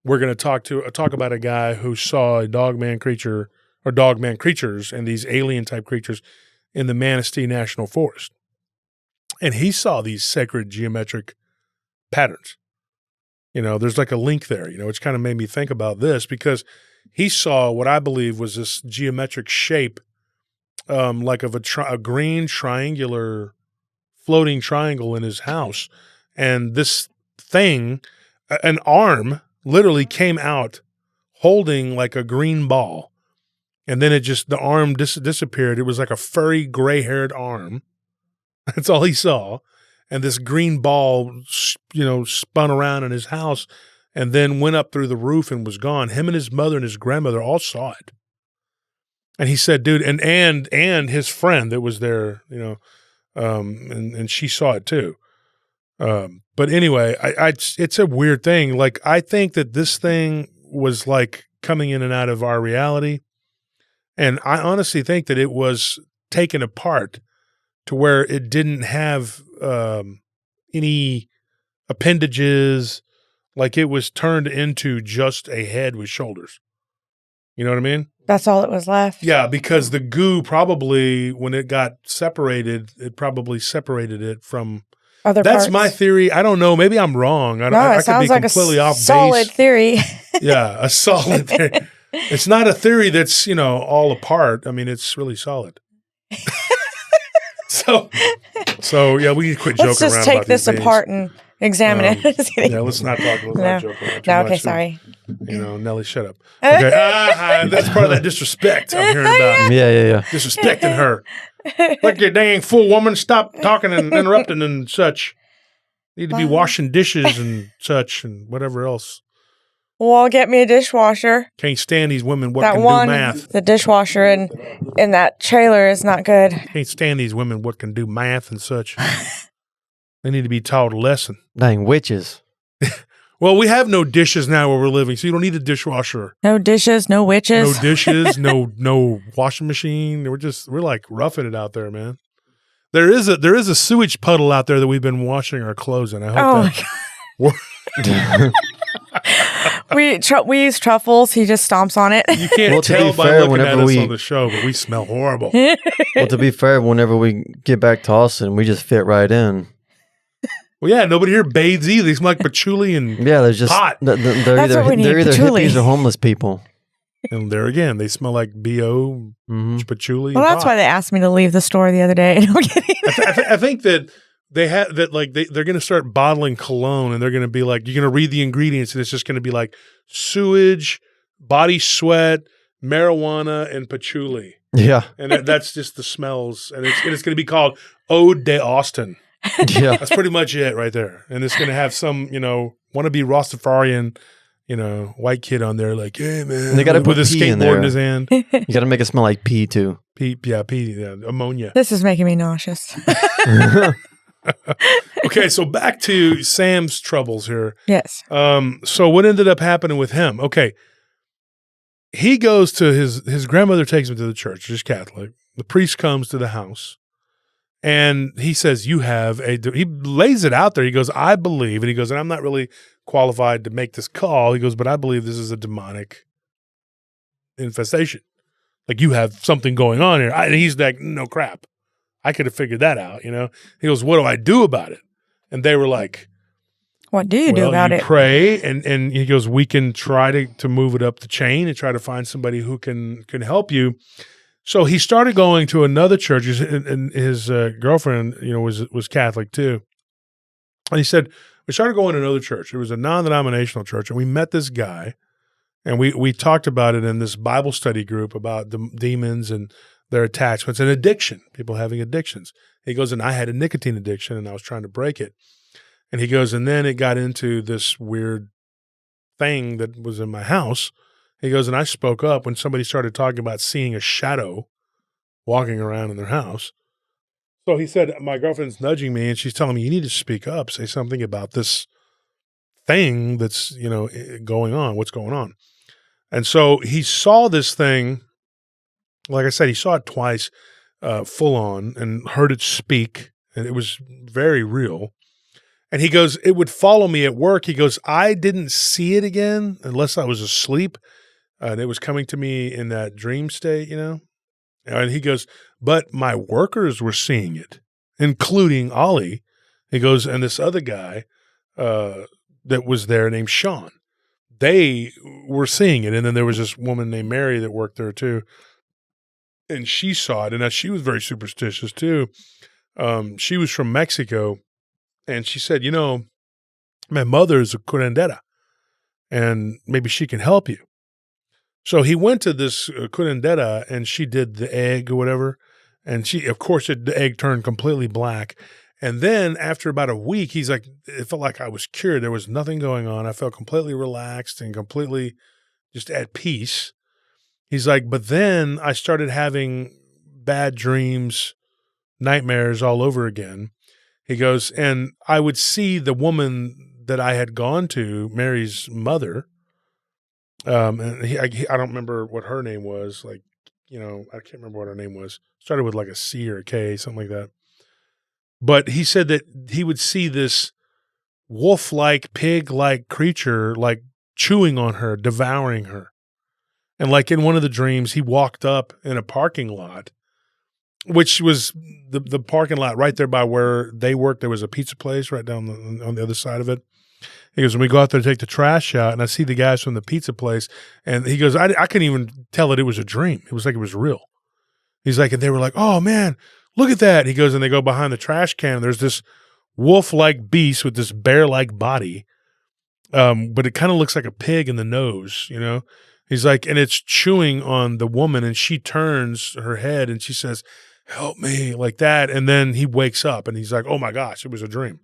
We're going to talk about a guy who saw a dogman creature or dogman creatures and these alien type creatures in the Manistee National Forest. And he saw these sacred geometric patterns. You know, there's like a link there, you know, which kind of made me think about this because he saw what I believe was this geometric shape, like of a green triangular floating triangle in his house. And this thing, an arm literally came out holding like a green ball. And then the arm disappeared. It was like a furry gray-haired arm. That's all he saw. And this green ball, you know, spun around in his house and then went up through the roof and was gone. Him and his mother and his grandmother all saw it. And he said, dude, and his friend that was there, you know, and she saw it too. But anyway, it's a weird thing. Like, I think that this thing was like coming in and out of our reality. And I honestly think that it was taken apart to where it didn't have any appendages, like it was turned into just a head with shoulders. You know what I mean? That's all that was left. Yeah, because the goo probably, when it got separated, it probably separated it from other That's parts. my theory. I don't know. Maybe I'm wrong. I it could sounds be like completely off base. solid theory. Yeah, a solid theory. It's not a theory that's, you know, all apart. I mean, it's really solid. So yeah, we need to quit joking around. Let's just about take these this things. apart and examine it. Yeah, let's not talk. Let's not joke around too No, much. okay, sorry. You know, Nelly, shut up. Okay, that's part of that disrespect I'm hearing about. Yeah. Disrespecting her. Look, you dang fool woman, stop talking and interrupting and such. Need to be washing dishes and such and whatever else. Well, I'll get me a dishwasher. Can't stand these women what That can one, do math. the dishwasher in that trailer is not good. Can't stand these women what can do math and such. They need to be taught a lesson. Dang witches. Well, we have no dishes now where we're living, so you don't need a dishwasher. No dishes, no witches. No dishes, no washing machine. We're like roughing it out there, man. There is a sewage puddle out there that we've been washing our clothes in. I hope we use truffles. He just stomps on it. You can't tell by looking at us on the show, but we smell horrible. Well, to be fair, whenever we get back to Austin, we just fit right in. Well, yeah, nobody here bathes either. They smell like patchouli and there's just pot. They're either patchouli. hippies or homeless people. And there again, they smell like BO, patchouli. Well, and that's pot. why they asked me to leave the store the other day. No, I'm kidding. I think that they have that, like they're going to start bottling cologne, and they're going to be like, you're going to read the ingredients, and it's just going to be like sewage, body sweat, marijuana, and patchouli. Yeah, and that's just the smells, and it's going to be called Ode de Austin. Yeah, that's pretty much it right there, and it's going to have some, you know, wannabe Rastafarian, you know, white kid on there, like, hey man, and they got to put a skateboard in his hand. You got to make it smell like pee too. Pee, ammonia. This is making me nauseous. Okay, so back to Sam's troubles here. Yes. So what ended up happening with him? Okay, he goes to his grandmother takes him to the church. She's Catholic. The priest comes to the house, and he says, "You have a." He lays it out there. He goes, "I believe," and he goes, "And I'm not really qualified to make this call." He goes, "But I believe this is a demonic infestation. Like you have something going on here." And he's like, "No crap. I could have figured that out." You know. He goes, "What do I do about it?" And they were like, "What do you do about it?" Pray, and he goes, "We can try to move it up the chain and try to find somebody who can help you." So he started going to another church, and his girlfriend, you know, was Catholic too. And he said, we started going to another church. It was a non-denominational church, and we met this guy, and we talked about it in this Bible study group about the demons and their attachments and addiction, people having addictions. He goes, and I had a nicotine addiction, and I was trying to break it. And he goes, and then it got into this weird thing that was in my house. He goes, and I spoke up when somebody started talking about seeing a shadow walking around in their house. So he said, my girlfriend's nudging me, and she's telling me, you need to speak up, say something about this thing that's, you know, going on, what's going on. And so he saw this thing, like I said, he saw it twice, full on, and heard it speak, and it was very real. And he goes, it would follow me at work. He goes, I didn't see it again unless I was asleep. And it was coming to me in that dream state, And he goes, but my workers were seeing it, including Ollie. He goes, and this other guy that was there named Sean. They were seeing it. And then there was this woman named Mary that worked there too. And she saw it. And she was very superstitious too. She was from Mexico. And she said, my mother is a curandera. And maybe she can help you. So he went to this curandera and she did the egg or whatever. And of course, the egg turned completely black. And then after about a week, he's like, it felt like I was cured. There was nothing going on. I felt completely relaxed and completely just at peace. He's like, but then I started having bad dreams, nightmares all over again. He goes, and I would see the woman that I had gone to, Mary's mother. And I don't remember what her name was. I can't remember what her name was. Started with like a C or a K, something like that. But he said that he would see this wolf-like, pig-like creature, like chewing on her, devouring her. And like in one of the dreams, he walked up in a parking lot, which was the parking lot right there by where they worked. There was a pizza place right down on the other side of it. He goes, when we go out there to take the trash out, and I see the guys from the pizza place, and he goes, I couldn't even tell that it was a dream. It was like it was real. He's like, and they were like, oh, man, look at that. He goes, and they go behind the trash can. There's this wolf-like beast with this bear-like body, but it kind of looks like a pig in the nose, He's like, and it's chewing on the woman, and she turns her head, and she says, help me, like that. And then he wakes up, and he's like, oh, my gosh, it was a dream.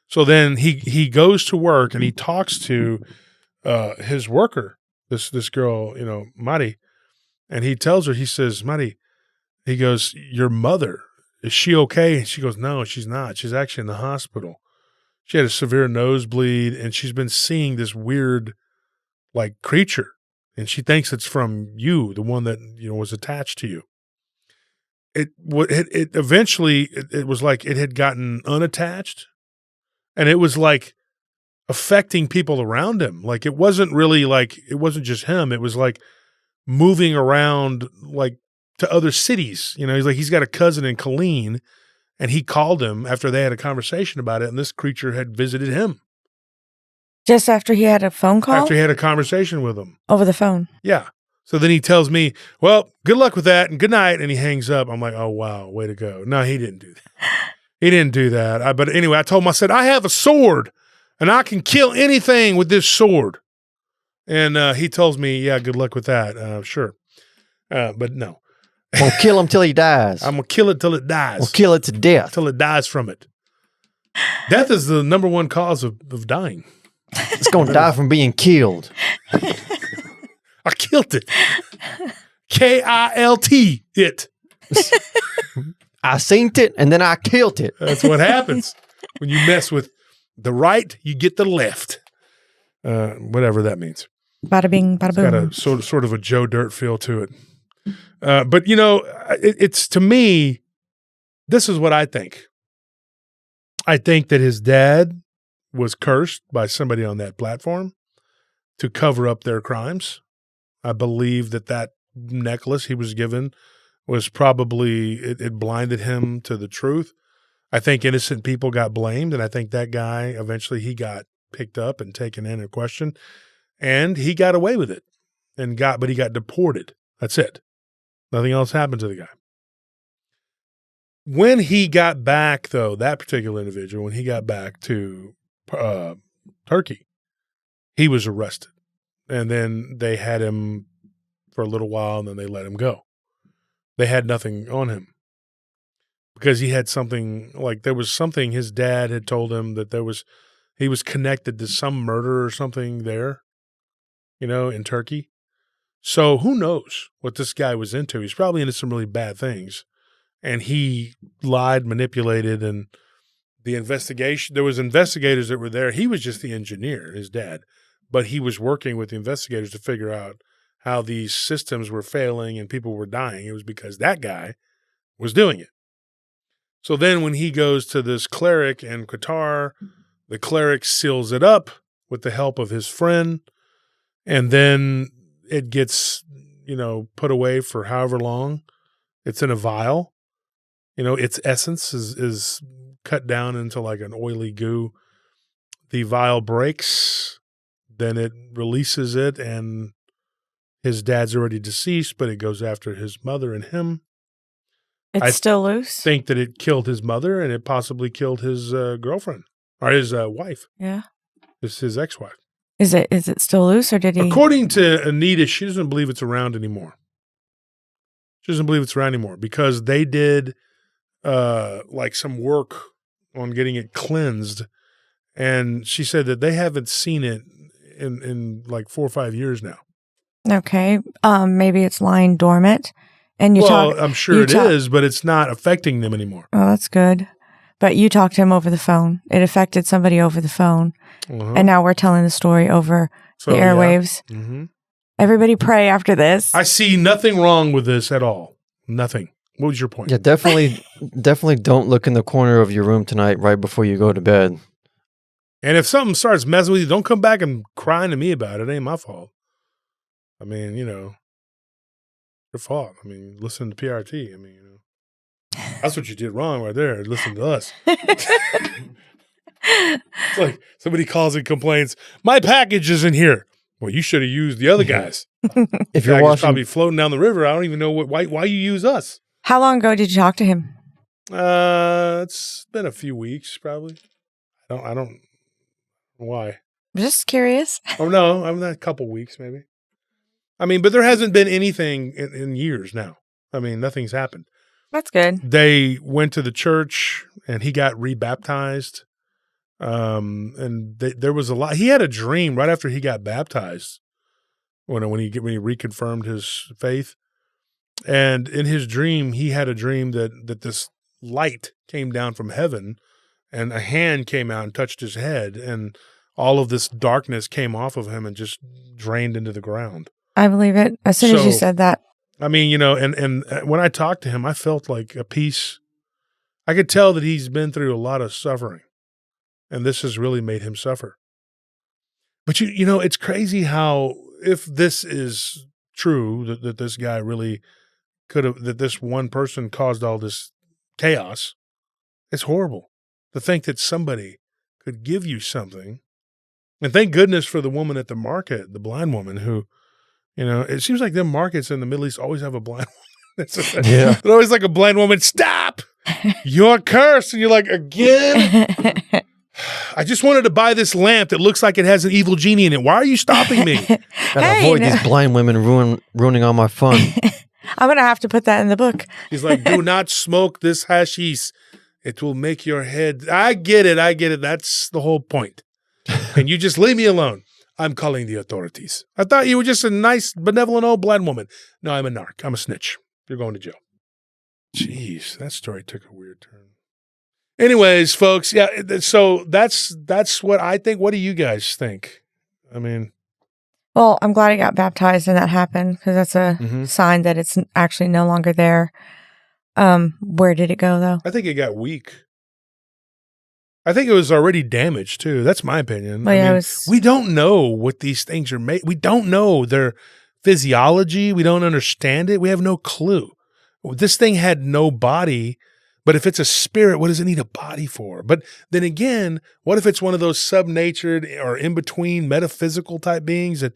So then he goes to work and he talks to his worker, this girl, Mari, and he tells her, he says, Mari, he goes, your mother, is she okay? And she goes, no, she's not. She's actually in the hospital. She had a severe nosebleed and she's been seeing this weird like creature, and she thinks it's from you, the one that was attached to you. It eventually it was like it had gotten unattached. And it was like affecting people around him. Like it wasn't really like, it wasn't just him. It was like moving around like to other cities. He's like, he's got a cousin in Killeen, and he called him after they had a conversation about it. And this creature had visited him. Just after he had a phone call? After he had a conversation with him. Over the phone. Yeah. So then he tells me, well, good luck with that and good night. And he hangs up. I'm like, oh, wow, way to go. No, he didn't do that. He didn't do that. But anyway, I told him, I said, I have a sword and I can kill anything with this sword. And he tells me, yeah, good luck with that. Sure. But no. I'm going to kill him till he dies. I'm going to kill it till it dies. We'll kill it to death. Till it dies from it. Death is the number one cause of dying. It's going to die from being killed. I killed it. Kilt it. I seen it, and then I killed it. That's what happens. When you mess with the right, you get the left. Whatever that means. Bada bing, bada boom. It's got a sort of a Joe Dirt feel to it. But, it's to me, this is what I think. I think that his dad was cursed by somebody on that platform to cover up their crimes. I believe that necklace he was given was probably, it blinded him to the truth. I think innocent people got blamed, and I think that guy, eventually he got picked up and taken in and questioned, and he got away with it, but he got deported. That's it. Nothing else happened to the guy. When he got back, though, that particular individual, when he got back to Turkey, he was arrested, and then they had him for a little while, and then they let him go. They had nothing on him because he had something, like there was something his dad had told him that he was connected to some murder or something there, in Turkey. So who knows what this guy was into? He's probably into some really bad things, and he lied, manipulated, and the investigation, there was investigators that were there. He was just the engineer, his dad, but he was working with the investigators to figure out how these systems were failing and people were dying. It was because that guy was doing it. So then when he goes to this cleric in Qatar, the cleric seals it up with the help of his friend. And then it gets, put away for however long. It's in a vial. Its essence is cut down into like an oily goo. The vial breaks, then it releases it, and his dad's already deceased, but it goes after his mother and him. It's still loose? I think that it killed his mother, and it possibly killed his girlfriend, or his wife. Yeah. It's his ex-wife. Is it still loose, or did he? According to Anita, she doesn't believe it's around anymore. She doesn't believe it's around anymore because they did like some work on getting it cleansed, and she said that they haven't seen it in like 4 or 5 years now. Okay, maybe it's lying dormant, and I'm sure it is, but it's not affecting them anymore. Oh, that's good. But you talked to him over the phone. It affected somebody over the phone, and now we're telling the story over the airwaves. Yeah. Mm-hmm. Everybody pray after this. I see nothing wrong with this at all. Nothing. What was your point? Yeah, definitely don't look in the corner of your room tonight right before you go to bed. And if something starts messing with you, don't come back and crying to me about it. It ain't my fault. I mean, your fault. I mean, listen to PRT. I mean, that's what you did wrong right there. Listen to us. It's like somebody calls and complains, my package isn't here. Well, you should have used the other guys. If you're watching, probably floating down the river. I don't even know why you use us. How long ago did you talk to him? It's been a few weeks, probably. I don't. Why? I'm just curious. Oh no, I'm not a couple weeks maybe. I mean, but there hasn't been anything in years now. I mean, nothing's happened. That's good. They went to the church and he got rebaptized. And there was a lot. He had a dream right after he got baptized when he reconfirmed his faith. And in his dream, he had a dream that this light came down from heaven and a hand came out and touched his head. And all of this darkness came off of him and just drained into the ground. I believe it. As soon as you said that. I mean, and when I talked to him, I felt like a peace. I could tell that he's been through a lot of suffering. And this has really made him suffer. But it's crazy how, if this is true, that this guy really could have, that this one person caused all this chaos, it's horrible to think that somebody could give you something. And thank goodness for the woman at the market, the blind woman who, it seems like them markets in the Middle East always have a blind woman. Yeah. They're always like a blind woman, stop, you're cursed. And you're like, again? I just wanted to buy this lamp that looks like it has an evil genie in it. Why are you stopping me? Gotta avoid these blind women ruining all my fun. I'm going to have to put that in the book. He's like, do not smoke this hashish. It will make your head. I get it. That's the whole point. And you just leave me alone. I'm calling the authorities. I thought you were just a nice, benevolent old blind woman. No, I'm a narc. I'm a snitch. You're going to jail. Jeez, that story took a weird turn. Anyways, folks, yeah, so that's what I think. What do you guys think? I mean, well, I'm glad he got baptized and that happened because that's a sign that it's actually no longer there. Where did it go, though? I think it got weak. I think it was already damaged, too. That's my opinion. Well, I mean, we don't know what these things are made. We don't know their physiology. We don't understand it. We have no clue. This thing had no body. But if it's a spirit, what does it need a body for? But then again, what if it's one of those subnatured or in-between metaphysical type beings and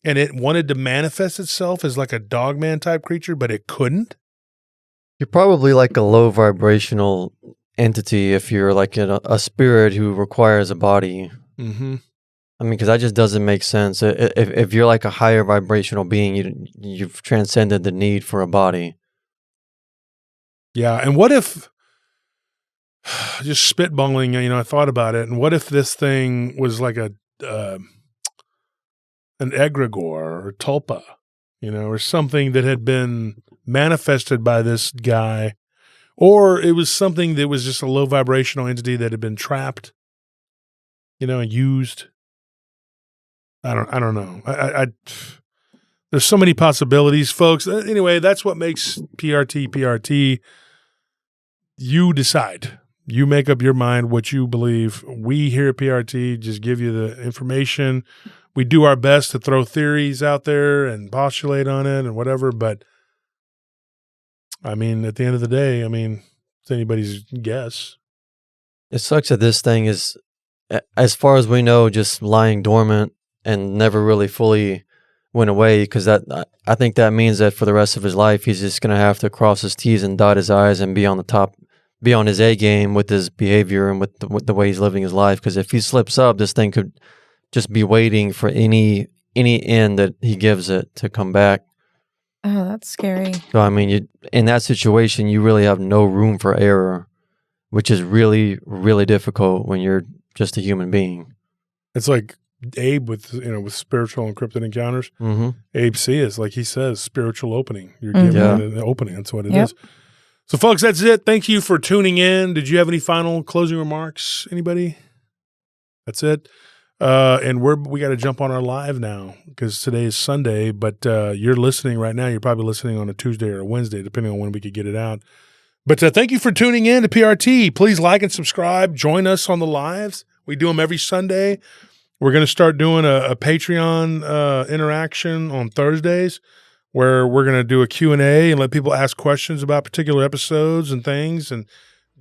it wanted to manifest itself as like a dogman type creature, but it couldn't? You're probably like a low vibrational entity if you're like a spirit who requires a body. Mm-hmm. I mean, because that just doesn't make sense. If you're like a higher vibrational being, you've transcended the need for a body. Yeah, and what if, just spitballing, I thought about it, and what if this thing was like an egregore or tulpa, or something that had been manifested by this guy, or it was something that was just a low vibrational entity that had been trapped, and used. I don't know. There's so many possibilities, folks. Anyway, that's what makes PRT. You decide. You make up your mind what you believe. We here at PRT just give you the information. we do our best to throw theories out there and postulate on it and whatever. But I mean, at the end of the day, I mean, it's anybody's guess. It sucks that this thing is, as far as we know, just lying dormant and never really fully went away, because I think that means that for the rest of his life, he's just going to have to cross his T's and dot his I's and be on the top, be on his A game with his behavior and with the way he's living his life. Because if he slips up, this thing could just be waiting for any end that he gives it to come back. Oh, that's scary. So, I mean, in that situation, you really have no room for error, which is really, really difficult when you're just a human being. It's like Abe with spiritual encrypted encounters. Mm-hmm. Abe C is, like he says, spiritual opening. You're giving it an opening. That's what it is. So, folks, that's it. Thank you for tuning in. Did you have any final closing remarks? Anybody? That's it. And we got to jump on our live now because today is Sunday, but you're listening right now. You're probably listening on a Tuesday or a Wednesday, depending on when we could get it out. But thank you for tuning in to PRT. Please like and subscribe. Join us on the lives. We do them every Sunday. We're going to start doing a Patreon interaction on Thursdays where we're going to do a Q&A and let people ask questions about particular episodes and things and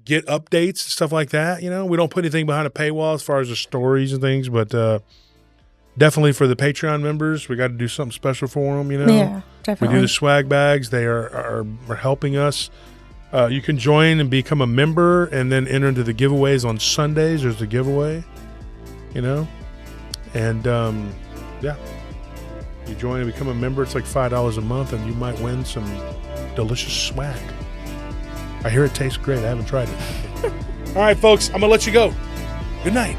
get updates and stuff like that. You know, we don't put anything behind a paywall as far as the stories and things, but definitely for the Patreon members, we got to do something special for them, you know? Yeah, definitely. We do the swag bags. They are helping us. You can join and become a member and then enter into the giveaways on Sundays. There's the giveaway, you know? And, you join and become a member. It's like $5 a month, and you might win some delicious swag. I hear it tastes great. I haven't tried it. All right, folks, I'm going to let you go. Good night.